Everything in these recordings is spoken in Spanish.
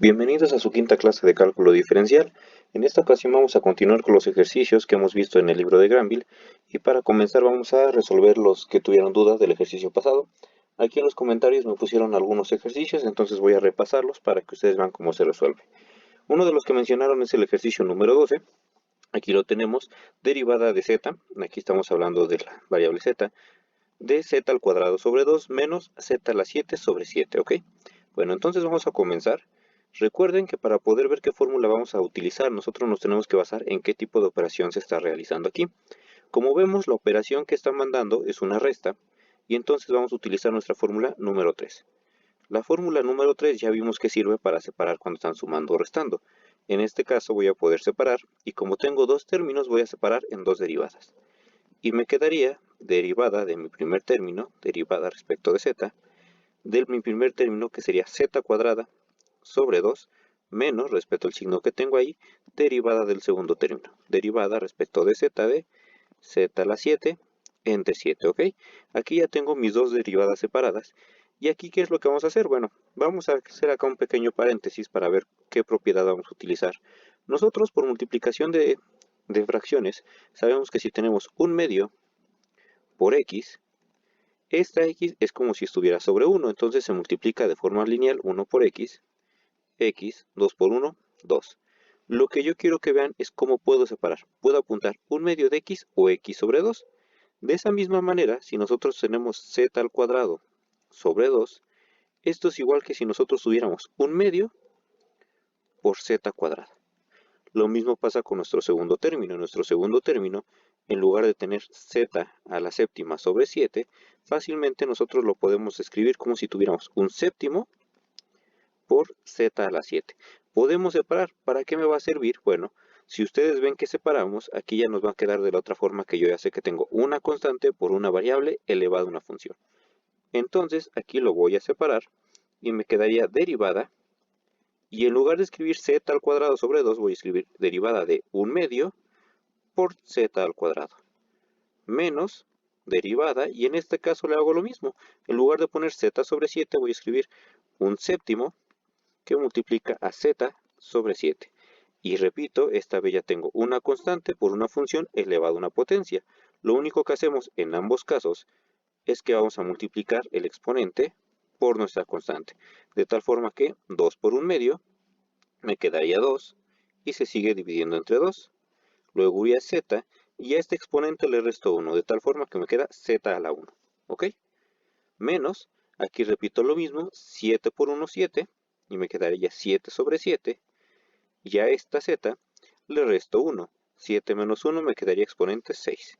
Bienvenidos a su quinta clase de cálculo diferencial. En esta ocasión vamos a continuar con los ejercicios que hemos visto en el libro de Granville y para comenzar vamos a resolver los que tuvieron dudas del ejercicio pasado. Aquí en los comentarios me pusieron algunos ejercicios, entonces voy a repasarlos para que ustedes vean cómo se resuelve. Uno de los que mencionaron es el ejercicio número 12. Aquí lo tenemos, derivada de z, aquí estamos hablando de la variable z, de z al cuadrado sobre 2 menos z a la 7 sobre 7, ¿ok? Bueno, entonces vamos a comenzar. Recuerden que para poder ver qué fórmula vamos a utilizar, nosotros nos tenemos que basar en qué tipo de operación se está realizando aquí. Como vemos, la operación que están mandando es una resta, y entonces vamos a utilizar nuestra fórmula número 3. La fórmula número 3 ya vimos que sirve para separar cuando están sumando o restando. En este caso voy a poder separar, y como tengo dos términos, voy a separar en dos derivadas. Y me quedaría derivada de mi primer término, derivada respecto de z, de mi primer término que sería z cuadrada sobre 2 menos, respecto al signo que tengo ahí, derivada del segundo término, derivada respecto de z a la 7 entre 7, ¿ok? Aquí ya tengo mis dos derivadas separadas. ¿Y aquí qué es lo que vamos a hacer? Bueno, vamos a hacer acá un pequeño paréntesis para ver qué propiedad vamos a utilizar. Nosotros por multiplicación de fracciones sabemos que si tenemos un medio por x, esta x es como si estuviera sobre 1, entonces se multiplica de forma lineal 1 por x, 2 por 1, 2. Lo que yo quiero que vean es cómo puedo separar. Puedo apuntar un medio de x o x sobre 2. De esa misma manera, si nosotros tenemos z al cuadrado sobre 2, esto es igual que si nosotros tuviéramos un medio por z cuadrada. Lo mismo pasa con nuestro segundo término. Nuestro segundo término, en lugar de tener z a la séptima sobre 7, fácilmente nosotros lo podemos escribir como si tuviéramos un séptimo por z a la 7. Podemos separar. ¿Para qué me va a servir? Bueno, si ustedes ven que separamos, aquí ya nos va a quedar de la otra forma que yo ya sé que tengo una constante por una variable elevada a una función. Entonces, aquí lo voy a separar y me quedaría derivada. Y en lugar de escribir z al cuadrado sobre 2, voy a escribir derivada de un medio por z al cuadrado. Menos derivada, y en este caso le hago lo mismo. En lugar de poner z sobre 7, voy a escribir un séptimo que multiplica a z sobre 7. Y repito, esta vez ya tengo una constante por una función elevada a una potencia. Lo único que hacemos en ambos casos es que vamos a multiplicar el exponente por nuestra constante. De tal forma que 2 por un medio me quedaría 2 y se sigue dividiendo entre 2. Luego voy a z y a este exponente le resto 1, de tal forma que me queda z a la 1. ¿Ok? Menos, aquí repito lo mismo, 7 por 1, 7, y me quedaría 7 sobre 7. Y a esta z le resto 1. 7 menos 1 me quedaría exponente 6.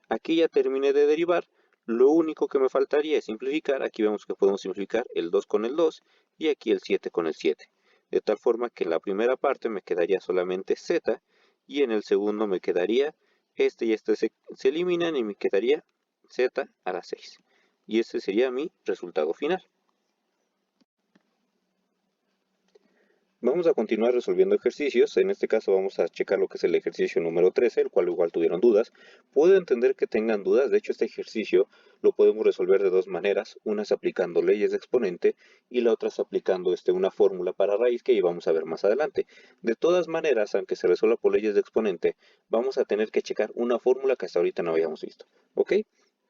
Aquí ya terminé de derivar. Lo único que me faltaría es simplificar. Aquí vemos que podemos simplificar el 2 con el 2 y aquí el 7 con el 7. De tal forma que en la primera parte me quedaría solamente z y en el segundo me quedaría este y este se eliminan y me quedaría z a la 6. Y este sería mi resultado final. Vamos a continuar resolviendo ejercicios. En este caso vamos a checar lo que es el ejercicio número 13, el cual igual tuvieron dudas. Puedo entender que tengan dudas. De hecho, este ejercicio lo podemos resolver de dos maneras. Una es aplicando leyes de exponente y la otra es aplicando una fórmula para raíz que vamos a ver más adelante. De todas maneras, aunque se resuelva por leyes de exponente, vamos a tener que checar una fórmula que hasta ahorita no habíamos visto. ¿Ok?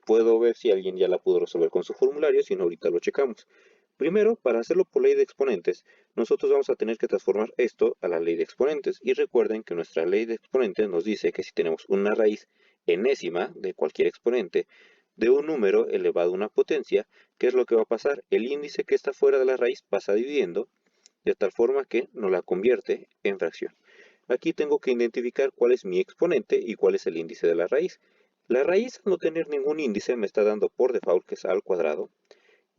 Puedo ver si alguien ya la pudo resolver con su formulario, si no ahorita lo checamos. Primero, para hacerlo por ley de exponentes, nosotros vamos a tener que transformar esto a la ley de exponentes. Y recuerden que nuestra ley de exponentes nos dice que si tenemos una raíz enésima de cualquier exponente de un número elevado a una potencia, ¿qué es lo que va a pasar? El índice que está fuera de la raíz pasa dividiendo de tal forma que nos la convierte en fracción. Aquí tengo que identificar cuál es mi exponente y cuál es el índice de la raíz. La raíz, al no tener ningún índice, me está dando por default que es a al cuadrado.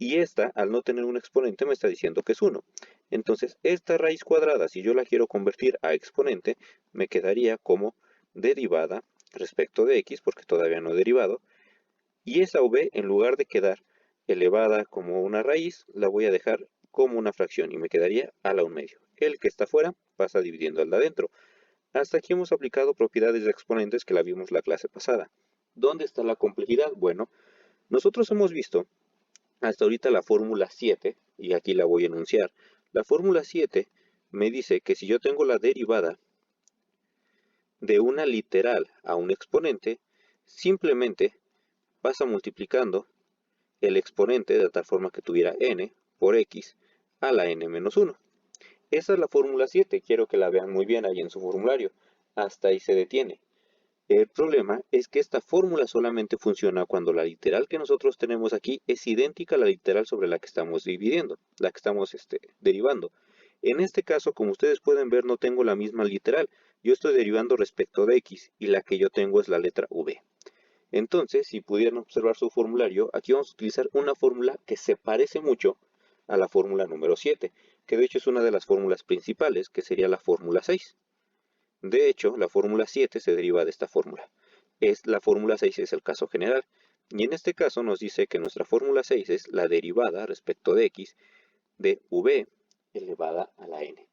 Y esta, al no tener un exponente, me está diciendo que es 1. Entonces, esta raíz cuadrada, si yo la quiero convertir a exponente, me quedaría como derivada respecto de x, porque todavía no he derivado. Y esa v, en lugar de quedar elevada como una raíz, la voy a dejar como una fracción y me quedaría a la 1 medio. El que está afuera pasa dividiendo al de adentro. Hasta aquí hemos aplicado propiedades de exponentes que la vimos la clase pasada. ¿Dónde está la complejidad? Bueno, nosotros hemos visto hasta ahorita la fórmula 7, y aquí la voy a enunciar. La fórmula 7 me dice que si yo tengo la derivada de una literal a un exponente, simplemente pasa multiplicando el exponente de tal forma que tuviera n por x a la n menos 1. Esa es la fórmula 7, quiero que la vean muy bien ahí en su formulario. Hasta ahí se detiene. El problema es que esta fórmula solamente funciona cuando la literal que nosotros tenemos aquí es idéntica a la literal sobre la que estamos dividiendo, la que estamos derivando. En este caso, como ustedes pueden ver, no tengo la misma literal. Yo estoy derivando respecto de x y la que yo tengo es la letra v. Entonces, si pudieran observar su formulario, aquí vamos a utilizar una fórmula que se parece mucho a la fórmula número 7, que de hecho es una de las fórmulas principales, que sería la fórmula 6. De hecho, la fórmula 7 se deriva de esta fórmula. La fórmula 6 es el caso general. Y en este caso nos dice que nuestra fórmula 6 es la derivada respecto de x de v elevada a la n.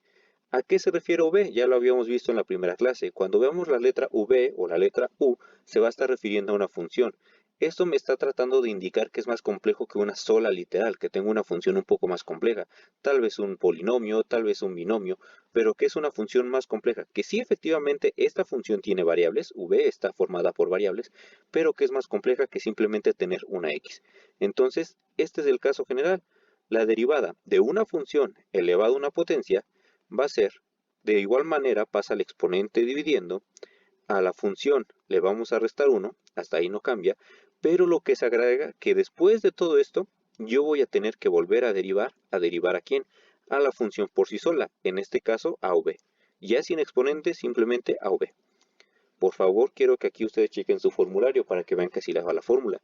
¿A qué se refiere v? Ya lo habíamos visto en la primera clase. Cuando veamos la letra v o la letra u, se va a estar refiriendo a una función. Esto me está tratando de indicar que es más complejo que una sola literal, que tengo una función un poco más compleja. Tal vez un polinomio, tal vez un binomio, pero que es una función más compleja. Que sí, efectivamente, esta función tiene variables, v está formada por variables, pero que es más compleja que simplemente tener una x. Entonces, este es el caso general. La derivada de una función elevada a una potencia va a ser, de igual manera, pasa al exponente dividiendo, a la función le vamos a restar 1, hasta ahí no cambia, pero lo que se agrega que después de todo esto, yo voy a tener que volver ¿a derivar a quién? A la función por sí sola, en este caso a v. Ya sin exponente, simplemente a v. Por favor, quiero que aquí ustedes chequen su formulario para que vean que así le va la fórmula.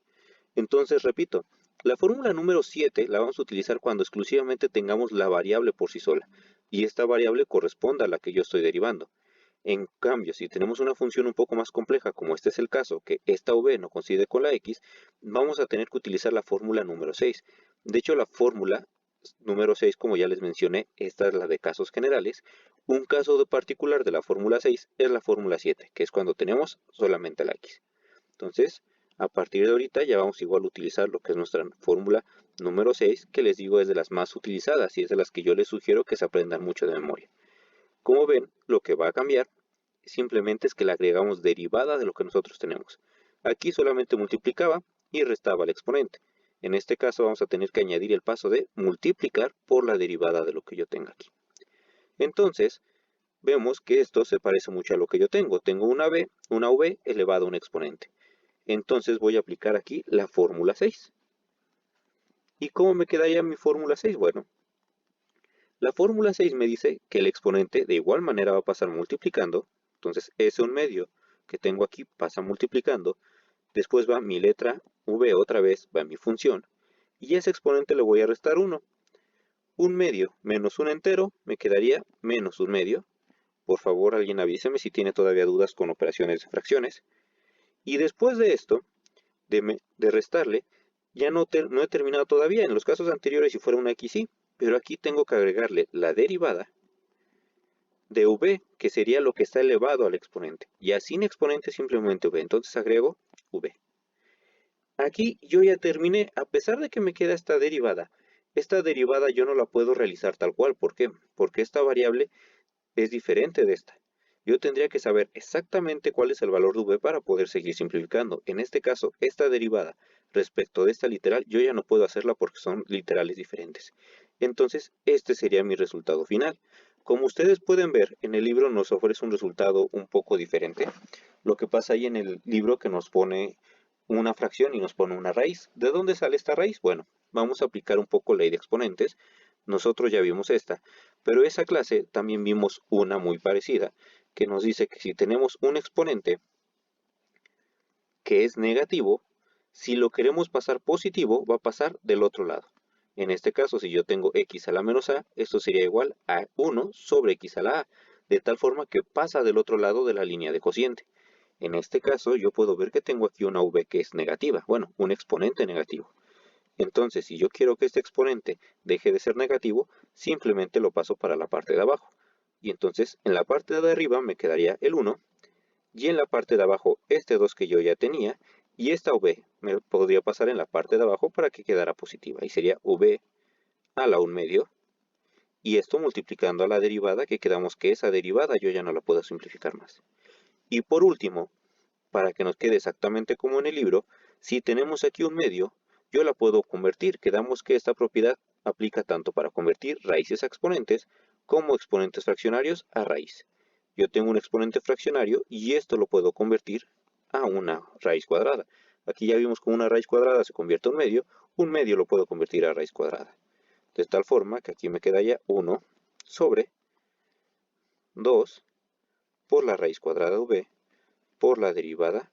Entonces, repito, la fórmula número 7 la vamos a utilizar cuando exclusivamente tengamos la variable por sí sola, y esta variable corresponda a la que yo estoy derivando. En cambio, si tenemos una función un poco más compleja, como este es el caso, que esta v no coincide con la x, vamos a tener que utilizar la fórmula número 6. De hecho, la fórmula número 6, como ya les mencioné, esta es la de casos generales. Un caso particular de la fórmula 6 es la fórmula 7, que es cuando tenemos solamente la x. Entonces, a partir de ahorita ya vamos igual a utilizar lo que es nuestra fórmula número 6, que les digo es de las más utilizadas y es de las que yo les sugiero que se aprendan mucho de memoria. Como ven, lo que va a cambiar simplemente es que le agregamos derivada de lo que nosotros tenemos. Aquí solamente multiplicaba y restaba el exponente. En este caso vamos a tener que añadir el paso de multiplicar por la derivada de lo que yo tenga aquí. Entonces, vemos que esto se parece mucho a lo que yo tengo. Tengo una v elevada a un exponente. Entonces voy a aplicar aquí la fórmula 6. ¿Y cómo me quedaría mi fórmula 6? Bueno, la fórmula 6 me dice que el exponente de igual manera va a pasar multiplicando. Entonces ese 1/2 que tengo aquí pasa multiplicando. Después va mi letra v otra vez, va mi función. Y a ese exponente le voy a restar 1. 1/2 menos un entero me quedaría menos 1/2. Por favor, alguien avíseme si tiene todavía dudas con operaciones de fracciones. Y después de esto, de restarle, ya no he terminado todavía. En los casos anteriores, si fuera una x, sí. Pero aquí tengo que agregarle la derivada de v, que sería lo que está elevado al exponente. Ya sin exponente, simplemente v. Entonces agrego v. Aquí yo ya terminé, a pesar de que me queda esta derivada. Esta derivada yo no la puedo realizar tal cual. ¿Por qué? Porque esta variable es diferente de esta. Yo tendría que saber exactamente cuál es el valor de v para poder seguir simplificando. En este caso, esta derivada respecto de esta literal, yo ya no puedo hacerla porque son literales diferentes. Entonces, este sería mi resultado final. Como ustedes pueden ver, en el libro nos ofrece un resultado un poco diferente. Lo que pasa ahí en el libro que nos pone una fracción y nos pone una raíz. ¿De dónde sale esta raíz? Bueno, vamos a aplicar un poco ley de exponentes. Nosotros ya vimos esta, pero esa clase también vimos una muy parecida, que nos dice que si tenemos un exponente que es negativo, si lo queremos pasar positivo, va a pasar del otro lado. En este caso, si yo tengo x a la menos a, esto sería igual a 1 sobre x a la a, de tal forma que pasa del otro lado de la línea de cociente. En este caso, yo puedo ver que tengo aquí una v que es negativa, bueno, un exponente negativo. Entonces, si yo quiero que este exponente deje de ser negativo, simplemente lo paso para la parte de abajo. Y entonces, en la parte de arriba me quedaría el 1, y en la parte de abajo este 2 que yo ya tenía, y esta v me podría pasar en la parte de abajo para que quedara positiva, y sería v a la 1/2, y esto multiplicando a la derivada, que quedamos que esa derivada yo ya no la puedo simplificar más. Y por último, para que nos quede exactamente como en el libro, si tenemos aquí un medio, yo la puedo convertir. Quedamos que esta propiedad aplica tanto para convertir raíces a exponentes como exponentes fraccionarios a raíz. Yo tengo un exponente fraccionario y esto lo puedo convertir a una raíz cuadrada. Aquí ya vimos que una raíz cuadrada se convierte a un medio lo puedo convertir a raíz cuadrada. De tal forma que aquí me queda ya 1 sobre 2 por la raíz cuadrada de v por la derivada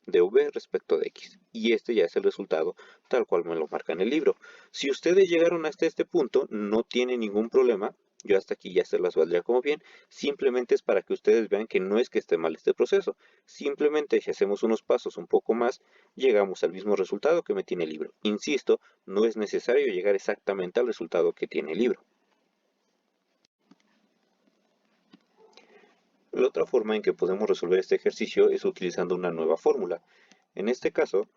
de v respecto de x. Y este ya es el resultado tal cual me lo marca en el libro. Si ustedes llegaron hasta este punto, no tiene ningún problema. Yo hasta aquí ya se las valdría como bien. Simplemente es para que ustedes vean que no es que esté mal este proceso. Simplemente si hacemos unos pasos un poco más, llegamos al mismo resultado que me tiene el libro. Insisto, no es necesario llegar exactamente al resultado que tiene el libro. La otra forma en que podemos resolver este ejercicio es utilizando una nueva fórmula. En este caso,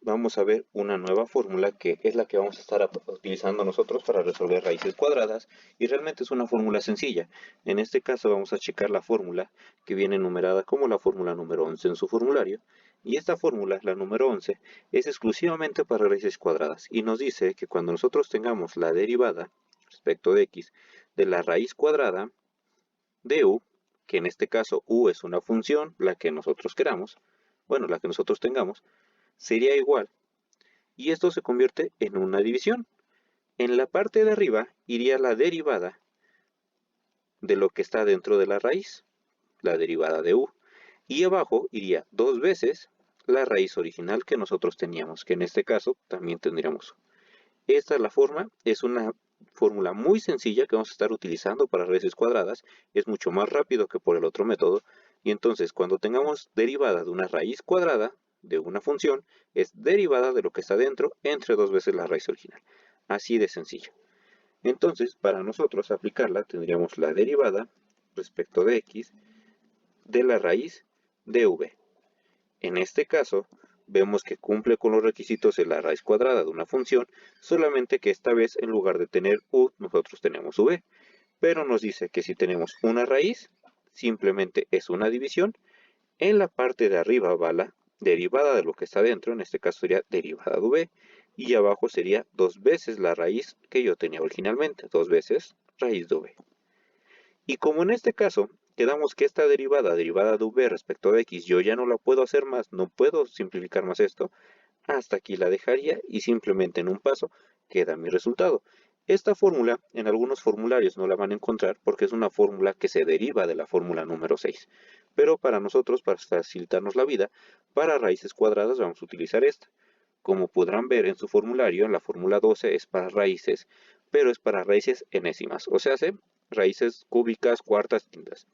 vamos a ver una nueva fórmula que es la que vamos a estar utilizando nosotros para resolver raíces cuadradas, y realmente es una fórmula sencilla. En este caso vamos a checar la fórmula que viene numerada como la fórmula número 11 en su formulario, y esta fórmula, la número 11, es exclusivamente para raíces cuadradas y nos dice que cuando nosotros tengamos la derivada respecto de x de la raíz cuadrada de u, que en este caso u es una función, la que nosotros queramos, bueno, la que nosotros tengamos, sería igual, y esto se convierte en una división. En la parte de arriba iría la derivada de lo que está dentro de la raíz, la derivada de u, y abajo iría dos veces la raíz original que nosotros teníamos, que en este caso también tendríamos. Esta es la forma, es una fórmula muy sencilla que vamos a estar utilizando para raíces cuadradas, es mucho más rápido que por el otro método, y entonces cuando tengamos derivada de una raíz cuadrada de una función, es derivada de lo que está dentro entre dos veces la raíz original. Así de sencillo. Entonces, para nosotros aplicarla, tendríamos la derivada respecto de x de la raíz de v. En este caso, vemos que cumple con los requisitos de la raíz cuadrada de una función, solamente que esta vez en lugar de tener u, nosotros tenemos v. Pero nos dice que si tenemos una raíz, simplemente es una división. En la parte de arriba va la derivada de lo que está dentro, en este caso sería derivada de v, y abajo sería dos veces la raíz que yo tenía originalmente, dos veces raíz de v. Y como en este caso quedamos que esta derivada de v respecto de x, yo ya no la puedo hacer más, no puedo simplificar más esto, hasta aquí la dejaría y simplemente en un paso queda mi resultado. Esta fórmula en algunos formularios no la van a encontrar porque es una fórmula que se deriva de la fórmula número 6. Pero para nosotros, para facilitarnos la vida, para raíces cuadradas vamos a utilizar esta. Como podrán ver en su formulario, la fórmula 12 es para raíces, pero es para raíces enésimas, o sea, raíces cúbicas, cuartas, quintas.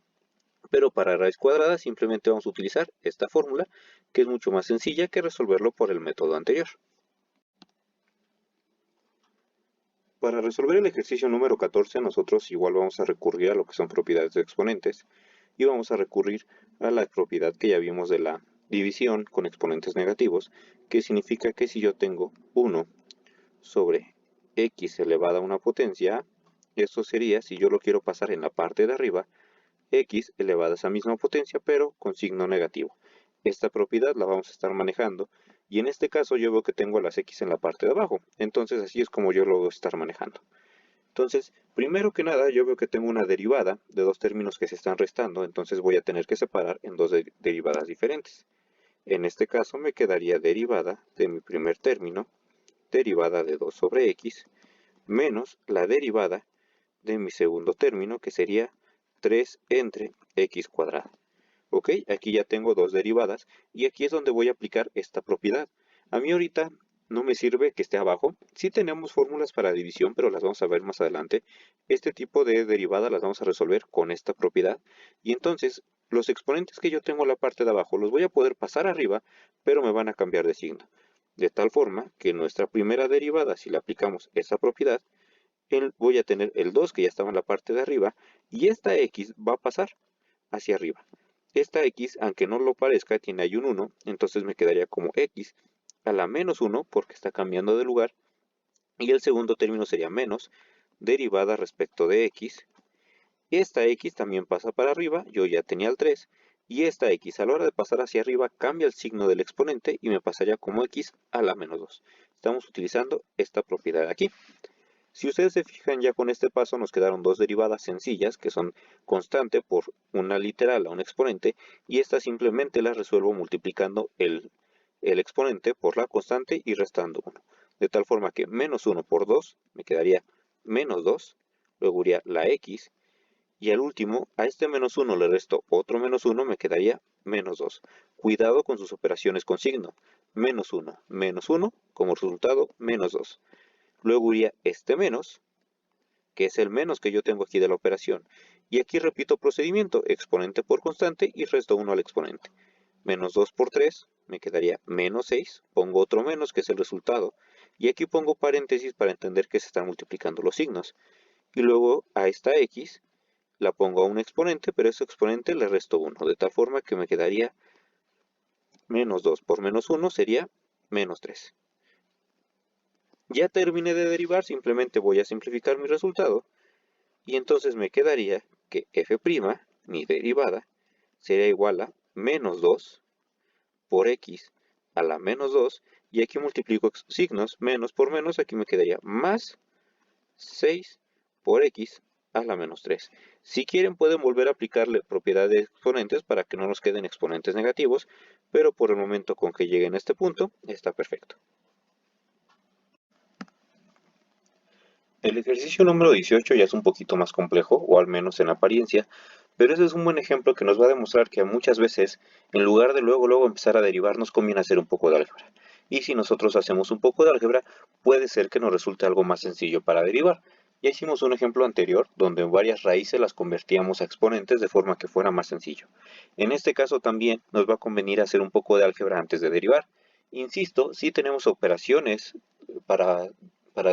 Pero para raíz cuadrada simplemente vamos a utilizar esta fórmula, que es mucho más sencilla que resolverlo por el método anterior. Para resolver el ejercicio número 14, nosotros igual vamos a recurrir a lo que son propiedades de exponentes, y vamos a recurrir a la propiedad que ya vimos de la división con exponentes negativos, que significa que si yo tengo 1 sobre x elevada a una potencia a, esto sería, si yo lo quiero pasar en la parte de arriba, x elevada a esa misma potencia, pero con signo negativo. Esta propiedad la vamos a estar manejando, y en este caso yo veo que tengo las x en la parte de abajo, entonces así es como yo lo voy a estar manejando. Entonces, primero que nada, yo veo que tengo una derivada de dos términos que se están restando, entonces voy a tener que separar en dos derivadas diferentes. En este caso me quedaría derivada de mi primer término, derivada de 2 sobre x, menos la derivada de mi segundo término, que sería 3 entre x cuadrado. Ok, aquí ya tengo dos derivadas, y aquí es donde voy a aplicar esta propiedad. A mí ahorita no me sirve que esté abajo. Sí tenemos fórmulas para división, pero las vamos a ver más adelante. Este tipo de derivada las vamos a resolver con esta propiedad, y entonces los exponentes que yo tengo en la parte de abajo los voy a poder pasar arriba, pero me van a cambiar de signo. De tal forma que nuestra primera derivada, si le aplicamos esta propiedad, voy a tener el 2 que ya estaba en la parte de arriba, y esta x va a pasar hacia arriba. Esta x, aunque no lo parezca, tiene ahí un 1, entonces me quedaría como x a la menos 1 porque está cambiando de lugar, y el segundo término sería menos derivada respecto de x. Esta x también pasa para arriba, yo ya tenía el 3, y esta x a la hora de pasar hacia arriba cambia el signo del exponente y me pasaría como x a la menos 2. Estamos utilizando esta propiedad aquí. Si ustedes se fijan, ya con este paso nos quedaron dos derivadas sencillas que son constante por una literal a un exponente, y esta simplemente las resuelvo multiplicando el exponente por la constante y restando 1. De tal forma que menos 1 por 2 me quedaría menos 2, luego iría la x, y al último, a este menos 1 le resto otro menos 1, me quedaría menos 2. Cuidado con sus operaciones con signo. Menos 1, como resultado menos 2. Luego iría este menos, que es el menos que yo tengo aquí de la operación. Y aquí repito procedimiento, exponente por constante y resto 1 al exponente. Menos 2 por 3, me quedaría menos 6. Pongo otro menos, que es el resultado. Y aquí pongo paréntesis para entender que se están multiplicando los signos. Y luego a esta x la pongo a un exponente, pero a ese exponente le resto 1, de tal forma que me quedaría menos 2 por menos 1 sería menos 3. Ya terminé de derivar, simplemente voy a simplificar mi resultado, y entonces me quedaría que f', mi derivada, sería igual a menos 2 por x a la menos 2, y aquí multiplico signos, menos por menos, aquí me quedaría más 6 por x a la menos 3. Si quieren pueden volver a aplicarle propiedad de exponentes para que no nos queden exponentes negativos, pero por el momento con que lleguen a este punto está perfecto. El ejercicio número 18 ya es un poquito más complejo, o al menos en apariencia, pero ese es un buen ejemplo que nos va a demostrar que muchas veces, en lugar de luego empezar a derivar, nos conviene hacer un poco de álgebra. Y si nosotros hacemos un poco de álgebra, puede ser que nos resulte algo más sencillo para derivar. Ya hicimos un ejemplo anterior, donde varias raíces las convertíamos a exponentes de forma que fuera más sencillo. En este caso también nos va a convenir hacer un poco de álgebra antes de derivar. Insisto, sí tenemos operaciones para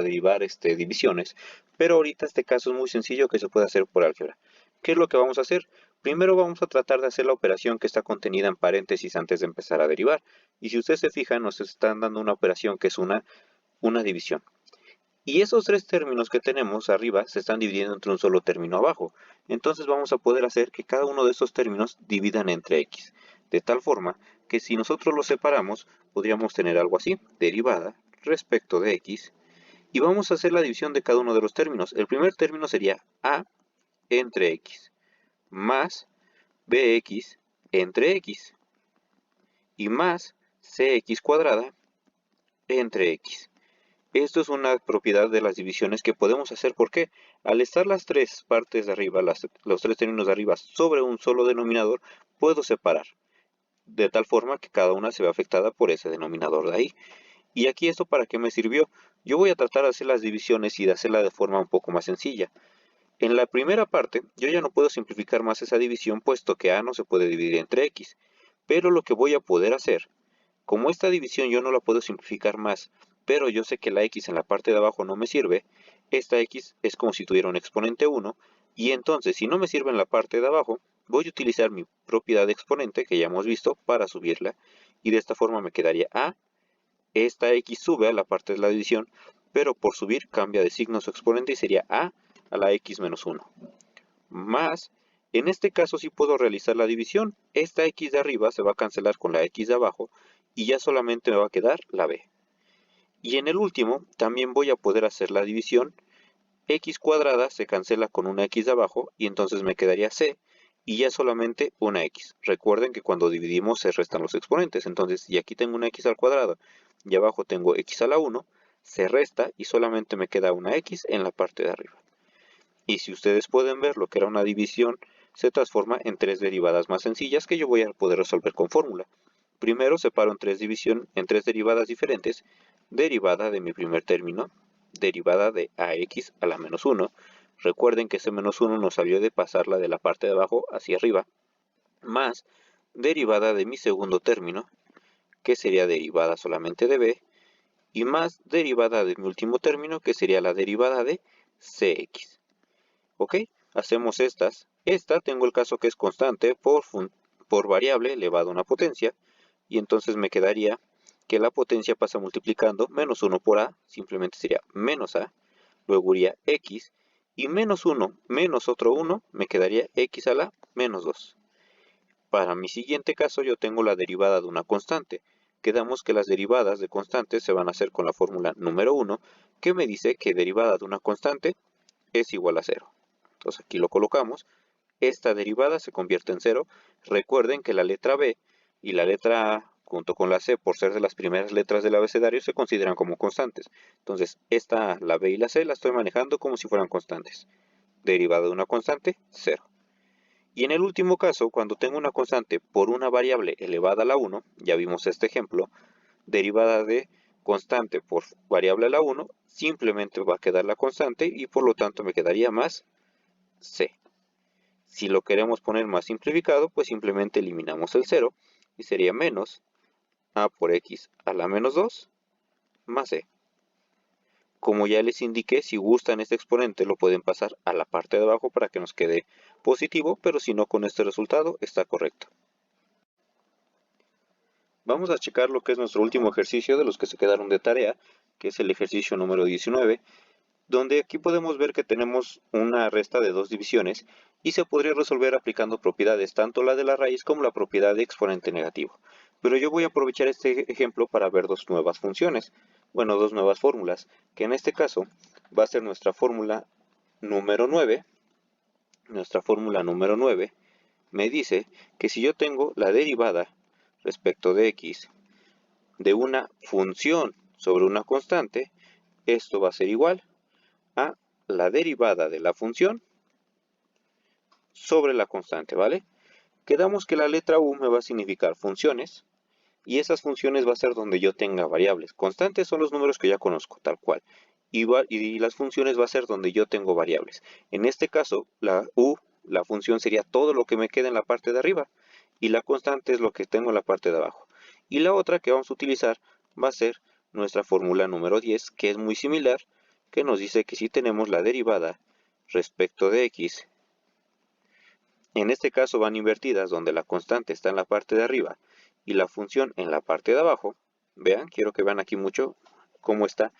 derivar divisiones, pero ahorita este caso es muy sencillo que se puede hacer por álgebra. ¿Qué es lo que vamos a hacer? Primero vamos a tratar de hacer la operación que está contenida en paréntesis antes de empezar a derivar. Y si ustedes se fijan, nos están dando una operación que es una división. Y esos tres términos que tenemos arriba se están dividiendo entre un solo término abajo. Entonces vamos a poder hacer que cada uno de esos términos dividan entre x. De tal forma que si nosotros los separamos, podríamos tener algo así. Derivada respecto de x. Y vamos a hacer la división de cada uno de los términos. El primer término sería a entre x, más bx entre x, y más cx cuadrada entre x. Esto es una propiedad de las divisiones que podemos hacer porque al estar las tres partes de arriba, los tres términos de arriba sobre un solo denominador, puedo separar. De tal forma que cada una se ve afectada por ese denominador de ahí. Y aquí esto para qué me sirvió. Yo voy a tratar de hacer las divisiones y de hacerla de forma un poco más sencilla. En la primera parte, yo ya no puedo simplificar más esa división, puesto que a no se puede dividir entre x. Pero lo que voy a poder hacer, como esta división yo no la puedo simplificar más, pero yo sé que la x en la parte de abajo no me sirve, esta x es como si tuviera un exponente 1, y entonces si no me sirve en la parte de abajo, voy a utilizar mi propiedad de exponente, que ya hemos visto, para subirla, y de esta forma me quedaría a. Esta x sube a la parte de la división, pero por subir cambia de signo su exponente y sería a la x menos 1. Más, en este caso sí puedo realizar la división. Esta x de arriba se va a cancelar con la x de abajo y ya solamente me va a quedar la b. Y en el último también voy a poder hacer la división. X cuadrada se cancela con una x de abajo y entonces me quedaría c y ya solamente una x. Recuerden que cuando dividimos se restan los exponentes, entonces y aquí tengo una x al cuadrado y abajo tengo x a la 1, se resta y solamente me queda una x en la parte de arriba. Y si ustedes pueden ver, lo que era una división se transforma en tres derivadas más sencillas que yo voy a poder resolver con fórmula. Primero separo en tres derivadas diferentes, derivada de mi primer término, derivada de ax a la menos 1. Recuerden que ese menos 1 nos salió de pasarla de la parte de abajo hacia arriba, más derivada de mi segundo término, que sería derivada solamente de b, y más derivada de mi último término, que sería la derivada de cx. ¿Ok? Hacemos estas. Esta tengo el caso que es constante por variable elevado a una potencia, y entonces me quedaría que la potencia pasa multiplicando menos 1 por a, simplemente sería menos a, luego iría x, y menos 1 menos otro 1 me quedaría x a la menos 2. Para mi siguiente caso yo tengo la derivada de una constante. Quedamos que las derivadas de constantes se van a hacer con la fórmula número 1, que me dice que derivada de una constante es igual a 0. Entonces aquí lo colocamos. Esta derivada se convierte en 0. Recuerden que la letra B y la letra A junto con la C, por ser de las primeras letras del abecedario, se consideran como constantes. Entonces esta A, la B y la C la estoy manejando como si fueran constantes. Derivada de una constante, 0. Y en el último caso, cuando tengo una constante por una variable elevada a la 1, ya vimos este ejemplo, derivada de constante por variable a la 1, simplemente va a quedar la constante y por lo tanto me quedaría más c. Si lo queremos poner más simplificado, pues simplemente eliminamos el 0 y sería menos a por x a la menos 2 más c. Como ya les indiqué, si gustan este exponente lo pueden pasar a la parte de abajo para que nos quede positivo, pero si no, con este resultado está correcto. Vamos a checar lo que es nuestro último ejercicio de los que se quedaron de tarea, que es el ejercicio número 19, donde aquí podemos ver que tenemos una resta de dos divisiones y se podría resolver aplicando propiedades, tanto la de la raíz como la propiedad de exponente negativo. Pero yo voy a aprovechar este ejemplo para ver dos nuevas funciones, bueno, dos nuevas fórmulas, que en este caso va a ser nuestra fórmula número 9. Nuestra fórmula número 9 me dice que si yo tengo la derivada respecto de x de una función sobre una constante, esto va a ser igual a la derivada de la función sobre la constante, ¿vale? Quedamos que la letra u me va a significar funciones, y esas funciones va a ser donde yo tenga variables. Constantes son los números que ya conozco, tal cual. Y las funciones va a ser donde yo tengo variables. En este caso, la u, la función sería todo lo que me queda en la parte de arriba, y la constante es lo que tengo en la parte de abajo. Y la otra que vamos a utilizar va a ser nuestra fórmula número 10, que es muy similar, que nos dice que si tenemos la derivada respecto de x, en este caso van invertidas, donde la constante está en la parte de arriba y la función en la parte de abajo. Vean, quiero que vean aquí mucho cómo está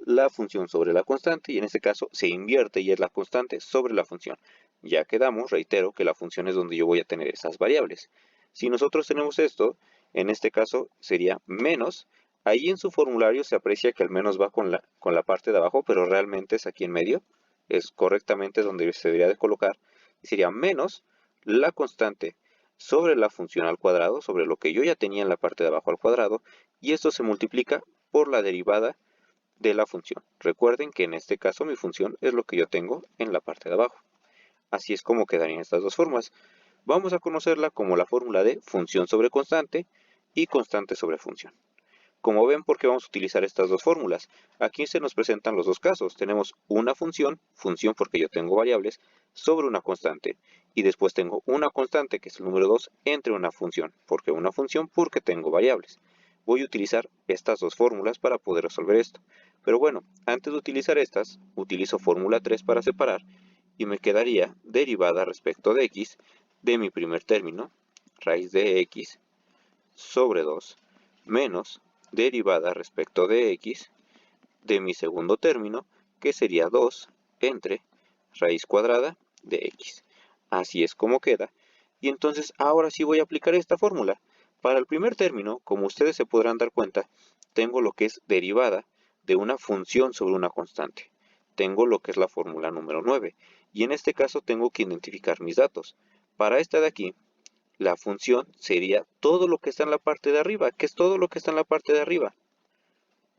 la función sobre la constante, y en este caso se invierte y es la constante sobre la función. Ya quedamos, reitero, que la función es donde yo voy a tener esas variables. Si nosotros tenemos esto, en este caso sería menos. Ahí en su formulario se aprecia que al menos va con la parte de abajo, pero realmente es aquí en medio. Es correctamente donde se debería de colocar. Y sería menos la constante sobre la función al cuadrado, sobre lo que yo ya tenía en la parte de abajo al cuadrado, y esto se multiplica por la derivada de la función. Recuerden que en este caso mi función es lo que yo tengo en la parte de abajo. Así es como quedarían estas dos formas. Vamos a conocerla como la fórmula de función sobre constante y constante sobre función. Como ven, ¿por qué vamos a utilizar estas dos fórmulas? Aquí se nos presentan los dos casos. Tenemos una función porque yo tengo variables, sobre una constante. Y después tengo una constante, que es el número 2, entre una función. ¿Por qué una función? Porque tengo variables. Voy a utilizar estas dos fórmulas para poder resolver esto. Pero bueno, antes de utilizar estas, utilizo fórmula 3 para separar y me quedaría derivada respecto de x de mi primer término, raíz de x, sobre 2, menos derivada respecto de x de mi segundo término, que sería 2 entre raíz cuadrada de x. Así es como queda. Y entonces ahora sí voy a aplicar esta fórmula. Para el primer término, como ustedes se podrán dar cuenta, tengo lo que es derivada de una función sobre una constante. Tengo lo que es la fórmula número 9. Y en este caso tengo que identificar mis datos. Para esta de aquí, la función sería todo lo que está en la parte de arriba. ¿Qué es todo lo que está en la parte de arriba?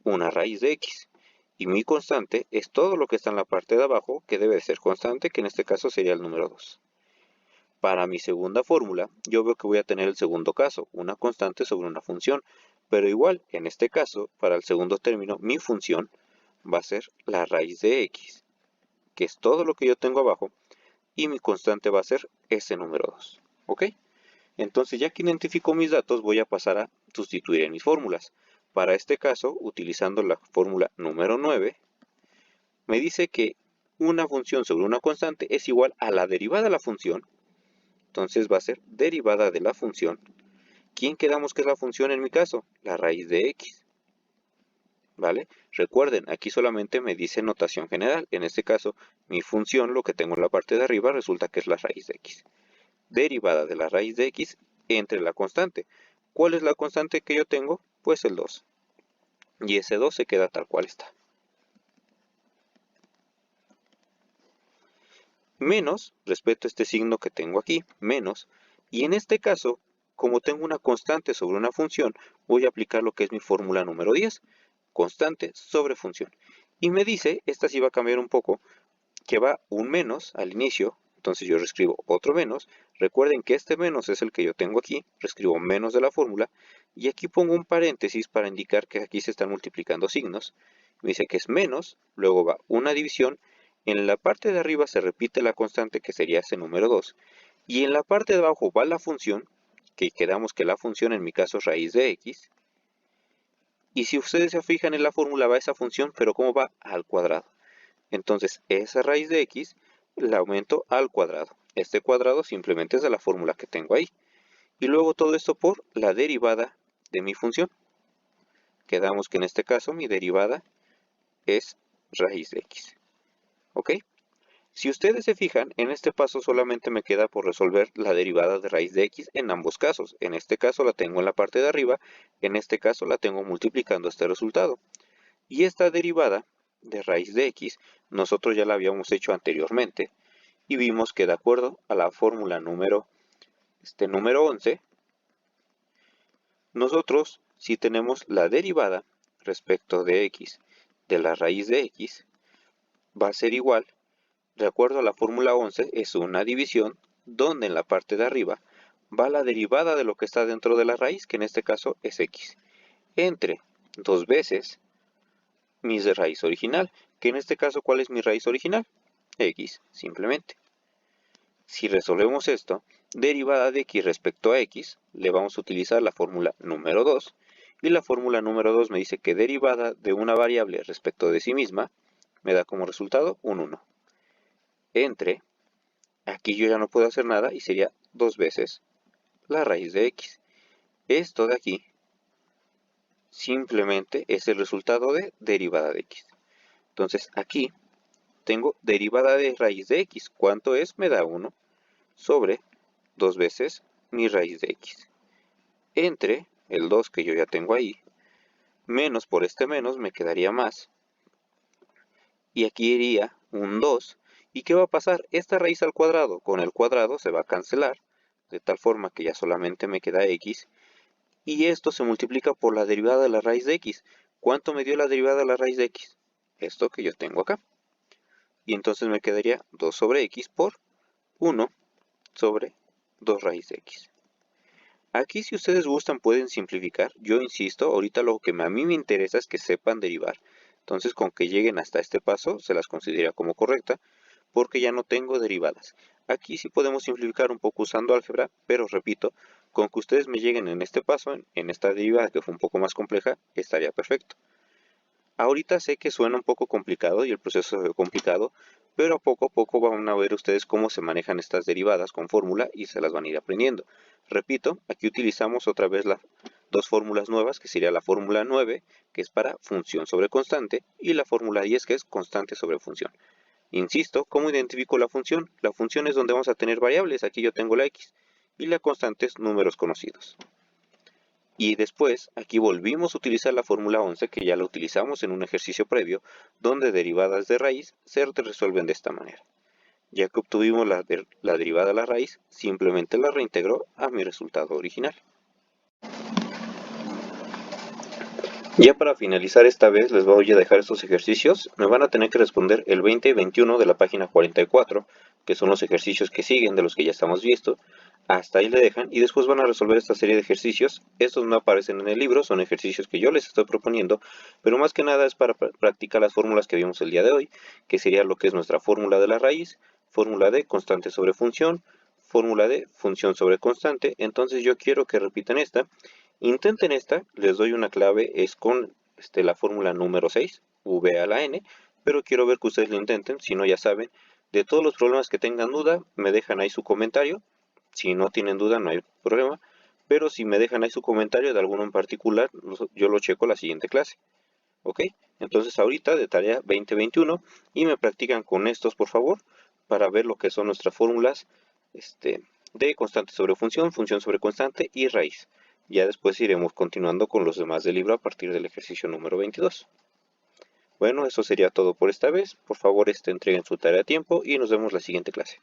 Una raíz de x. Y mi constante es todo lo que está en la parte de abajo, que debe ser constante, que en este caso sería el número 2. Para mi segunda fórmula, yo veo que voy a tener el segundo caso, una constante sobre una función. Pero igual, en este caso, para el segundo término, mi función va a ser la raíz de x, que es todo lo que yo tengo abajo, y mi constante va a ser ese número 2. ¿Ok? Entonces, ya que identifico mis datos, voy a pasar a sustituir en mis fórmulas. Para este caso, utilizando la fórmula número 9, me dice que una función sobre una constante es igual a la derivada de la función. Entonces va a ser derivada de la función. ¿Quién quedamos que es la función en mi caso? La raíz de x. ¿vale? Recuerden, aquí solamente me dice notación general. En este caso, mi función, lo que tengo en la parte de arriba, resulta que es la raíz de x. Derivada de la raíz de x entre la constante. ¿Cuál es la constante que yo tengo? Pues el 2. Y ese 2 se queda tal cual está. Menos, respecto a este signo que tengo aquí, menos. Y en este caso, como tengo una constante sobre una función, voy a aplicar lo que es mi fórmula número 10. Constante sobre función. Y me dice, esta sí va a cambiar un poco, que va un menos al inicio, entonces yo reescribo otro menos. Recuerden que este menos es el que yo tengo aquí, reescribo menos de la fórmula, y aquí pongo un paréntesis para indicar que aquí se están multiplicando signos. Me dice que es menos, luego va una división, en la parte de arriba se repite la constante que sería ese número 2, y en la parte de abajo va la función, que quedamos que la función en mi caso es raíz de x, y si ustedes se fijan en la fórmula va esa función, pero ¿cómo va? Al cuadrado. Entonces, esa raíz de x la aumento al cuadrado. Este cuadrado simplemente es de la fórmula que tengo ahí. Y luego todo esto por la derivada de mi función. Quedamos que en este caso mi derivada es raíz de x. ¿Ok? Si ustedes se fijan, en este paso solamente me queda por resolver la derivada de raíz de x en ambos casos. En este caso la tengo en la parte de arriba, en este caso la tengo multiplicando este resultado. Y esta derivada de raíz de x, nosotros ya la habíamos hecho anteriormente y vimos que de acuerdo a la fórmula número 11, nosotros si tenemos la derivada respecto de x de la raíz de x, va a ser igual, de acuerdo a la fórmula 11, es una división donde en la parte de arriba va la derivada de lo que está dentro de la raíz, que en este caso es x, entre 2 veces mi raíz original, que en este caso, ¿cuál es mi raíz original? X, simplemente. Si resolvemos esto, derivada de x respecto a x, le vamos a utilizar la fórmula número 2, y la fórmula número 2 me dice que derivada de una variable respecto de sí misma, me da como resultado un 1. Entre, aquí yo ya no puedo hacer nada, y sería 2 veces la raíz de x. Esto de aquí, simplemente es el resultado de derivada de x. Entonces aquí tengo derivada de raíz de x. ¿Cuánto es? Me da 1 sobre 2 veces mi raíz de x. Entre el 2 que yo ya tengo ahí, menos por este menos me quedaría más. Y aquí iría un 2. ¿Y qué va a pasar? Esta raíz al cuadrado con el cuadrado se va a cancelar, de tal forma que ya solamente me queda x. Y esto se multiplica por la derivada de la raíz de x. ¿Cuánto me dio la derivada de la raíz de x? Esto que yo tengo acá. Y entonces me quedaría 2 sobre x por 1 sobre 2 raíz de x. Aquí si ustedes gustan pueden simplificar. Yo insisto, ahorita lo que a mí me interesa es que sepan derivar. Entonces con que lleguen hasta este paso se las considera como correcta porque ya no tengo derivadas. Aquí sí podemos simplificar un poco usando álgebra, pero repito, con que ustedes me lleguen en este paso, en esta derivada que fue un poco más compleja, estaría perfecto. Ahorita sé que suena un poco complicado y el proceso es complicado, pero a poco van a ver ustedes cómo se manejan estas derivadas con fórmula y se las van a ir aprendiendo. Repito, aquí utilizamos otra vez las dos fórmulas nuevas, que sería la fórmula 9, que es para función sobre constante, y la fórmula 10, que es constante sobre función. Insisto, ¿cómo identifico la función? La función es donde vamos a tener variables, aquí yo tengo la x, y la constante es números conocidos. Y después, aquí volvimos a utilizar la fórmula 11, que ya la utilizamos en un ejercicio previo, donde derivadas de raíz se resuelven de esta manera. Ya que obtuvimos la derivada de la raíz, simplemente la reintegro a mi resultado original. Ya para finalizar esta vez les voy a dejar estos ejercicios. Me van a tener que responder el 20 y 21 de la página 44, que son los ejercicios que siguen de los que ya estamos visto. Hasta ahí le dejan y después van a resolver esta serie de ejercicios. Estos no aparecen en el libro, son ejercicios que yo les estoy proponiendo, pero más que nada es para practicar las fórmulas que vimos el día de hoy, que sería lo que es nuestra fórmula de la raíz, fórmula de constante sobre función, fórmula de función sobre constante. Entonces yo quiero que repitan esta. Intenten esta, les doy una clave, es con la fórmula número 6, V a la N, pero quiero ver que ustedes lo intenten, si no ya saben. De todos los problemas que tengan duda, me dejan ahí su comentario. Si no tienen duda, no hay problema, pero si me dejan ahí su comentario de alguno en particular, yo lo checo la siguiente clase. ¿Ok? Entonces ahorita de tarea 2021 y me practican con estos por favor para ver lo que son nuestras fórmulas de constante sobre función, función sobre constante y raíz. Ya después iremos continuando con los demás del libro a partir del ejercicio número 22. Bueno, eso sería todo por esta vez. Por favor, entreguen su tarea a tiempo y nos vemos la siguiente clase.